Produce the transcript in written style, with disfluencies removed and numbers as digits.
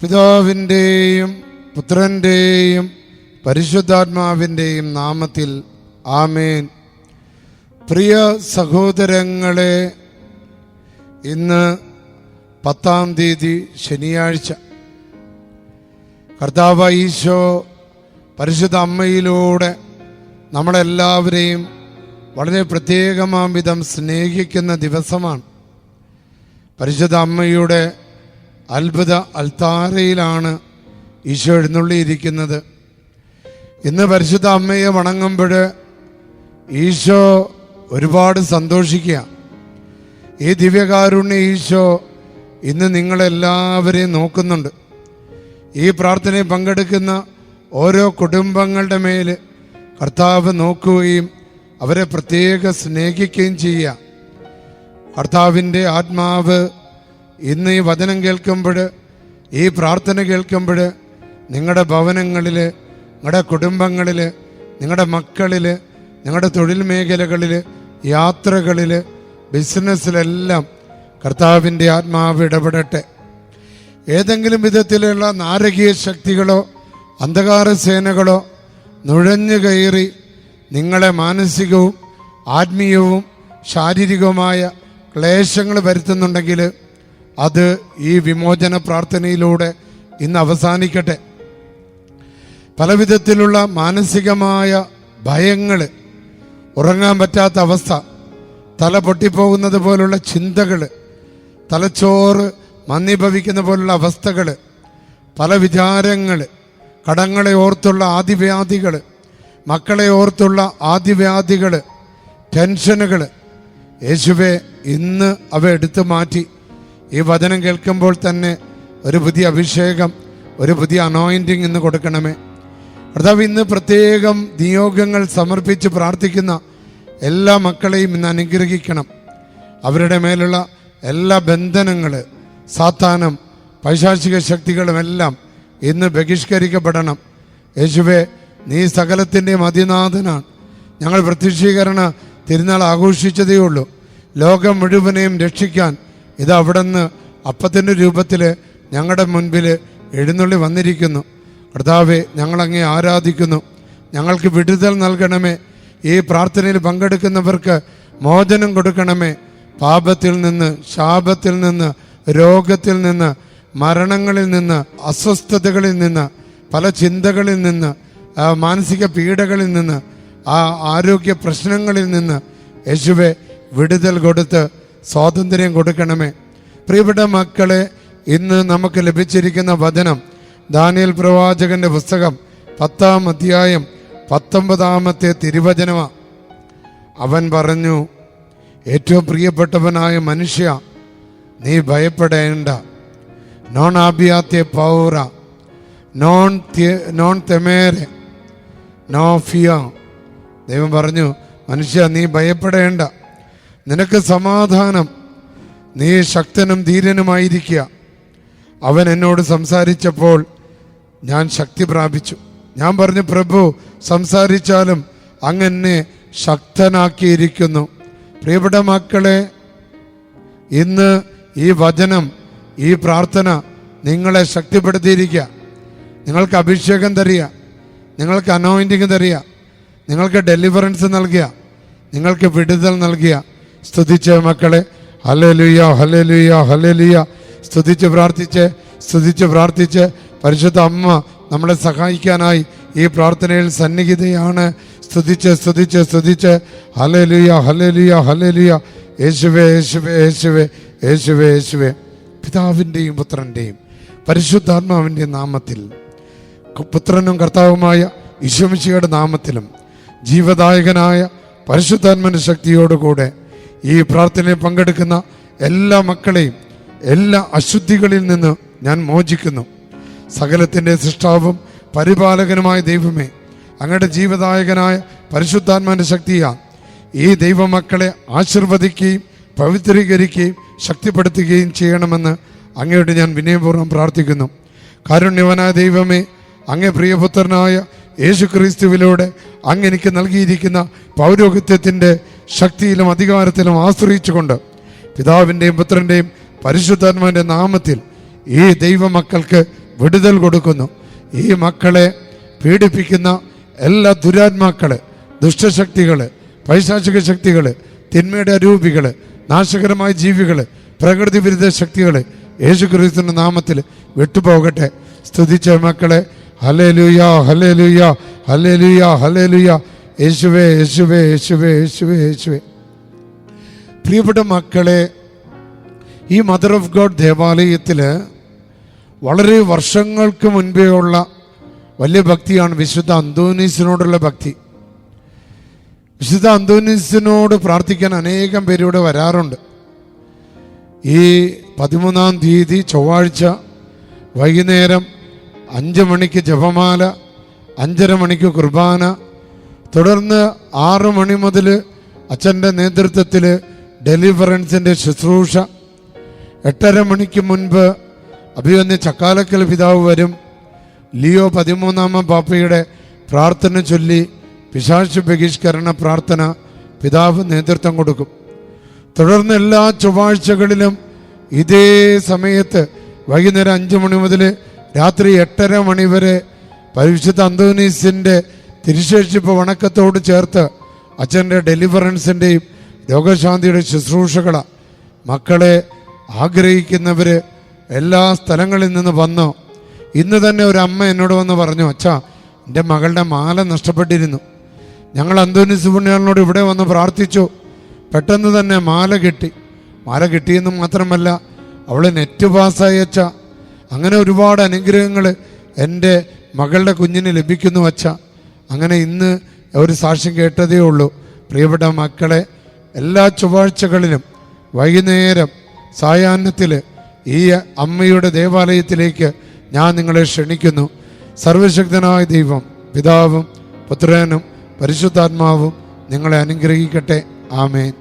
പിതാവിൻ്റെയും പുത്രൻ്റെയും പരിശുദ്ധാത്മാവിൻ്റെയും നാമത്തിൽ ആമേൻ. പ്രിയ സഹോദരങ്ങളെ, ഇന്ന് 10-ാം തീയതി ശനിയാഴ്ച. കർത്താവ് ഈശോ പരിശുദ്ധ അമ്മയിലൂടെ നമ്മളെല്ലാവരെയും വളരെ പ്രത്യേകമാം വിധം സ്നേഹിക്കുന്ന ദിവസമാണ്. പരിശുദ്ധ അമ്മയുടെ അത്ഭുത അൽത്താരയിലാണ് ഈശോ എഴുന്നള്ളിയിരിക്കുന്നത്. ഇന്ന് പരിശുദ്ധ അമ്മയെ വണങ്ങുമ്പോൾ ഈശോ ഒരുപാട് സന്തോഷിക്കുക. ഈ ദിവ്യകാരുണ്യ ഈശോ ഇന്ന് നിങ്ങളെല്ലാവരെയും നോക്കുന്നുണ്ട്. ഈ പ്രാർത്ഥനയിൽ പങ്കെടുക്കുന്ന ഓരോ കുടുംബങ്ങളുടെ മേൽ കർത്താവ് നോക്കുകയും അവരെ പ്രത്യേകം സ്നേഹിക്കുകയും ചെയ്യുക. കർത്താവിൻ്റെ ആത്മാവ് ഇന്ന് ഈ വചനം കേൾക്കുമ്പോൾ, ഈ പ്രാർത്ഥന കേൾക്കുമ്പോൾ നിങ്ങളുടെ ഭവനങ്ങളിൽ, നിങ്ങളുടെ കുടുംബങ്ങളിൽ, നിങ്ങളുടെ മക്കളിൽ, നിങ്ങളുടെ തൊഴിൽ മേഖലകളിൽ, യാത്രകളിൽ, ബിസിനസ്സിലെല്ലാം കർത്താവിൻ്റെ ആത്മാവ് ഇടപെടട്ടെ. ഏതെങ്കിലും വിധത്തിലുള്ള നാരകീയ ശക്തികളോ അന്ധകാര സേനകളോ നുഴഞ്ഞു കയറി നിങ്ങളെ മാനസികവും ആത്മീയവും ശാരീരികവുമായ ക്ലേശങ്ങൾ വരുത്തുന്നുണ്ടെങ്കിൽ അത് ഈ വിമോചന പ്രാർത്ഥനയിലൂടെ ഇന്ന് അവസാനിക്കട്ടെ. പല വിധത്തിലുള്ള മാനസികമായ ഭയങ്ങൾ, ഉറങ്ങാൻ പറ്റാത്ത അവസ്ഥ, തല പൊട്ടിപ്പോകുന്നത് പോലുള്ള ചിന്തകൾ, തലച്ചോറ് മന്ദീഭവിക്കുന്ന പോലുള്ള അവസ്ഥകൾ, പല വിചാരങ്ങൾ, കടങ്ങളെ ഓർത്തുള്ള ആദിവ്യാധികൾ, മക്കളെ ഓർത്തുള്ള ആദിവ്യാധികൾ, ടെൻഷനുകൾ, യേശുവേ ഇന്ന് അവ എടുത്തു മാറ്റി ഈ വചനം കേൾക്കുമ്പോൾ തന്നെ ഒരു പുതിയ അഭിഷേകം, ഒരു പുതിയ അനോയിൻറ്റിങ് ഇന്ന് കൊടുക്കണമേ. കർത്താവ് ഇന്ന് പ്രത്യേകം നിയോഗങ്ങൾ സമർപ്പിച്ച് പ്രാർത്ഥിക്കുന്ന എല്ലാ മക്കളെയും ഇന്ന് അനുഗ്രഹിക്കണം. അവരുടെ മേലുള്ള എല്ലാ ബന്ധനങ്ങൾ, സാത്താനം, പൈശാചിക ശക്തികളുമെല്ലാം ഇന്ന് ബഹിഷ്കരിക്കപ്പെടണം. യേശുവേ, നീ സകലത്തിൻ്റെയും അതിനാഥനാണ്. ഞങ്ങൾ പ്രത്യക്ഷീകരണ തിരുനാൾ ആഘോഷിച്ചതേ ഉള്ളൂ. ലോകം മുഴുവനെയും രക്ഷിക്കാൻ ഇത് അവിടുന്ന് അപ്പത്തിൻ്റെ രൂപത്തിൽ ഞങ്ങളുടെ മുൻപിൽ എഴുന്നള്ളി വന്നിരിക്കുന്നു. കർത്താവെ, ഞങ്ങളങ്ങേ ആരാധിക്കുന്നു. ഞങ്ങൾക്ക് വിടുതൽ നൽകണമേ. ഈ പ്രാർത്ഥനയിൽ പങ്കെടുക്കുന്നവർക്ക് മോചനം കൊടുക്കണമേ. പാപത്തിൽ നിന്ന്, ശാപത്തിൽ നിന്ന്, രോഗത്തിൽ നിന്ന്, മരണങ്ങളിൽ നിന്ന്, അസ്വസ്ഥതകളിൽ നിന്ന്, പല ചിന്തകളിൽ നിന്ന്, മാനസിക പീഡകളിൽ നിന്ന്, ആരോഗ്യ പ്രശ്നങ്ങളിൽ നിന്ന് യേശുവെ വിടുതൽ കൊടുത്ത് സ്വാതന്ത്ര്യം കൊടുക്കണമേ. പ്രിയപ്പെട്ട മക്കളെ, ഇന്ന് നമുക്ക് ലഭിച്ചിരിക്കുന്ന വചനം ദാനിയേൽ പ്രവാചകന്റെ പുസ്തകം 10-ാം അധ്യായം 19-ാമത്തെ തിരുവചനമാണ്. അവൻ പറഞ്ഞു, ഏറ്റവും പ്രിയപ്പെട്ടവനായ മനുഷ്യ, നീ ഭയപ്പെടേണ്ട. നോൺ ആബിയാത്തെ പൗറ, നോൺ തെമേരെ, നോ ഫിയ. ദൈവം പറഞ്ഞു, മനുഷ്യ നീ ഭയപ്പെടേണ്ട, നിനക്ക് സമാധാനം, നീ ശക്തനും ധീരനുമായിരിക്കുക. അവൻ എന്നോട് സംസാരിച്ചപ്പോൾ ഞാൻ ശക്തി പ്രാപിച്ചു. ഞാൻ പറഞ്ഞു, പ്രഭു സംസാരിച്ചാലും അങ്ങ് എന്നെ ശക്തനാക്കിയിരിക്കുന്നു. പ്രിയപ്പെട്ട മക്കളെ, ഇന്ന് ഈ വചനം, ഈ പ്രാർത്ഥന നിങ്ങളെ ശക്തിപ്പെടുത്തിയിരിക്കുക. നിങ്ങൾക്ക് അഭിഷേകം തരിക, നിങ്ങൾക്ക് അനോയിൻറ്റിങ് തരിക, നിങ്ങൾക്ക് ഡെലിവറൻസ് നൽകുക, നിങ്ങൾക്ക് വിടുതൽ നൽകുക. സ്തുതിച്ച മക്കളെ, ഹല്ലേലൂയ, ഹല്ലേലൂയ, ഹല്ലേലൂയ. സ്തുതിച്ച് പ്രാർത്ഥിച്ച് പരിശുദ്ധ അമ്മ നമ്മളെ സഹായിക്കാനായി ഈ പ്രാർത്ഥനയിൽ സന്നിഹിതയാണ്. സ്തുതിച്ച് ഹല്ലേലൂയ, ഹല്ലേലൂയ, ഹല്ലേലൂയ. യേശുവേ, യേശുവേ, യേശുവേ, യേശുവേ, യേശുവേ. പിതാവിൻ്റെയും പുത്രൻ്റെയും പരിശുദ്ധാത്മാവിൻ്റെയും നാമത്തിൽ, പുത്രനും കർത്താവുമായ ഈശോ മിശിഹായുടെ നാമത്തിലും ജീവദായകനായ പരിശുദ്ധാത്മാവിന്റെ ശക്തിയോടുകൂടെ ഈ പ്രാർത്ഥനയിൽ പങ്കെടുക്കുന്ന എല്ലാ മക്കളെയും എല്ലാ അശുദ്ധികളിൽ നിന്ന് ഞാൻ മോചിക്കുന്നു. സകലത്തിൻ്റെ സൃഷ്ടാവും പരിപാലകനുമായ ദൈവമേ, അങ്ങയുടെ ജീവദായകനായ പരിശുദ്ധാത്മാവിന്റെ ശക്തിയാൽ ഈ ദൈവമക്കളെ ആശീർവദിക്കുകയും പവിത്രീകരിക്കുകയും ശക്തിപ്പെടുത്തുകയും ചെയ്യണമെന്ന് അങ്ങയോട് ഞാൻ വിനയപൂർവ്വം പ്രാർത്ഥിക്കുന്നു. കാരുണ്യവനായ ദൈവമേ, അങ്ങേ പ്രിയപുത്രനായ യേശു ക്രിസ്തുവിലൂടെ അങ്ങ് എനിക്ക് നൽകിയിരിക്കുന്ന പൗരോഹിത്യത്തിൻ്റെ ശക്തിയിലും അധികാരത്തിലും ആശ്രയിച്ചുകൊണ്ട് പിതാവിൻ്റെയും പുത്രൻ്റെയും പരിശുദ്ധാത്മാവിൻ്റെ നാമത്തിൽ ഈ ദൈവമക്കൾക്ക് വിടുതൽ കൊടുക്കുന്നു. ഈ മക്കളെ പീഡിപ്പിക്കുന്ന എല്ലാ ദുരാത്മാക്കള്, ദുഷ്ടശക്തികള്, പൈശാചിക ശക്തികള്, തിന്മയുടെ അരൂപികള്, നാശകരമായ ജീവികള്, പ്രകൃതി വിരുദ്ധ ശക്തികള് യേശുക്രിസ്തുവിന്റെ നാമത്തിൽ വിട്ടുപോകട്ടെ. സ്തുതിച്ച മക്കളെ ഹല്ലേലൂയ, ഹല്ലേലൂയ, ഹല്ലേലൂയ, ഹല്ലേലൂയ. യേശുവേ, യേശുവേ, യേശുവേ, യേശുവേ, യേശുവേ. പ്രിയപ്പെട്ട മക്കളെ, ഈ മദർ ഓഫ് ഗോഡ് ദേവാലയത്തിൽ വളരെ വർഷങ്ങൾക്ക് മുൻപേ ഉള്ള വലിയ ഭക്തിയാണ് വിശുദ്ധ അന്തോനീസിനോടുള്ള ഭക്തി. വിശുദ്ധ അന്തോനീസിനോട് പ്രാർത്ഥിക്കാൻ അനേകം പേരിവിടെ വരാറുണ്ട്. ഈ 13-ാം തീയതി ചൊവ്വാഴ്ച വൈകുന്നേരം 5 മണിക്ക് ജപമാല, 5:30 മണിക്ക് കുർബാന, തുടർന്ന് 6 മണി മുതൽ അച്ഛൻ്റെ നേതൃത്വത്തിൽ ഡെലിവറൻസിൻ്റെ ശുശ്രൂഷ, 8:30 മണിക്ക് മുൻപ് അഭിവന്യ ചക്കാലക്കൽ പിതാവ് വരും. ലിയോ 13-ാം പാപ്പയുടെ പ്രാർത്ഥന ചൊല്ലി പിശാച് ബഹിഷ്കരണ പ്രാർത്ഥന പിതാവ് നേതൃത്വം കൊടുക്കും. തുടർന്ന് എല്ലാ ചൊവ്വാഴ്ചകളിലും ഇതേ സമയത്ത് വൈകുന്നേരം 5 മണി മുതൽ രാത്രി 8:30 മണി വരെ പരിശുദ്ധ അന്തോനീസിൻ്റെ തിരുശേഷിപ്പ് വണക്കത്തോട് ചേർത്ത് അച്ഛൻ്റെ ഡെലിവറൻസിൻ്റെയും രോഗശാന്തിയുടെ ശുശ്രൂഷകളാണ്. മക്കളെ ആഗ്രഹിക്കുന്നവർ എല്ലാ സ്ഥലങ്ങളിൽ നിന്ന് വന്നോ. ഇന്ന് തന്നെ ഒരു അമ്മ എന്നോട് വന്ന് പറഞ്ഞു, അച്ഛാ, എൻ്റെ മകളുടെ മാല നഷ്ടപ്പെട്ടിരുന്നു. ഞങ്ങൾ അന്തോനീസ് പുണ്യാളനോട് ഇവിടെ വന്ന് പ്രാർത്ഥിച്ചു. പെട്ടെന്ന് തന്നെ മാല കിട്ടി. മാല കിട്ടിയെന്ന് മാത്രമല്ല, അവൾ നെറ്റ് പാസ്സായി അച്ഛ. അങ്ങനെ ഒരുപാട് അനുഗ്രഹങ്ങൾ എൻ്റെ മകളുടെ കുഞ്ഞിന് ലഭിക്കുന്നു അച്ഛ. അങ്ങനെ ഇന്ന് ഒരു സാക്ഷ്യം കേട്ടതേ ഉള്ളൂ. പ്രിയപ്പെട്ട മക്കളെ, എല്ലാ ചൊവ്വാഴ്ചകളിലും വൈകുന്നേരം സായാഹ്നത്തിൽ ഈ അമ്മയുടെ ദേവാലയത്തിലേക്ക് ഞാൻ നിങ്ങളെ ക്ഷണിക്കുന്നു. സർവശക്തനായ ദൈവം പിതാവും പുത്രനും പരിശുദ്ധാത്മാവും നിങ്ങളെ അനുഗ്രഹിക്കട്ടെ. ആമേൻ.